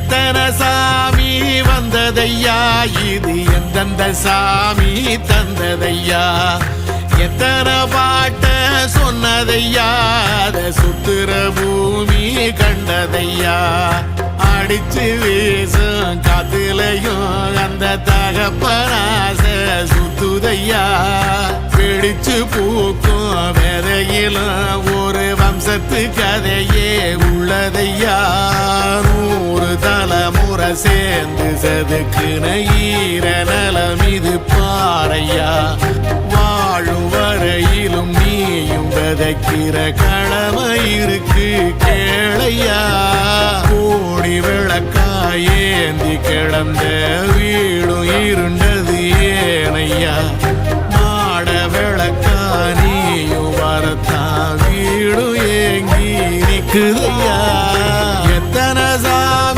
எத்தனை சாமி வந்ததையா இது எந்தெந்த சாமி தந்ததையா எத்தனை பாட்ட சொன்னதையா அத சுத்துற பூமி கண்டதையா அடிச்சு வீசும் காத்துலையும் அந்த தகப்பனாச சுத்துதையா பிடிச்சு பூக்கும் விதையிலும் ஒரு வம்சத்து கதையே உள்ளதையா 100 தலைமுறை சேர்ந்து சதுக்குன ஈர நலம் இது பாறையா வாழும் வரையிலும் நீயும் விதைக்கிற கடமை இருக்கு கேளையா கோடி விளக்காயேந்தி கிடந்த வீடும் இருண்டது ஏனையா மாட விளக்கா நீயும் வரத்தான் வீடும் ஏங்கி நிற்குதையா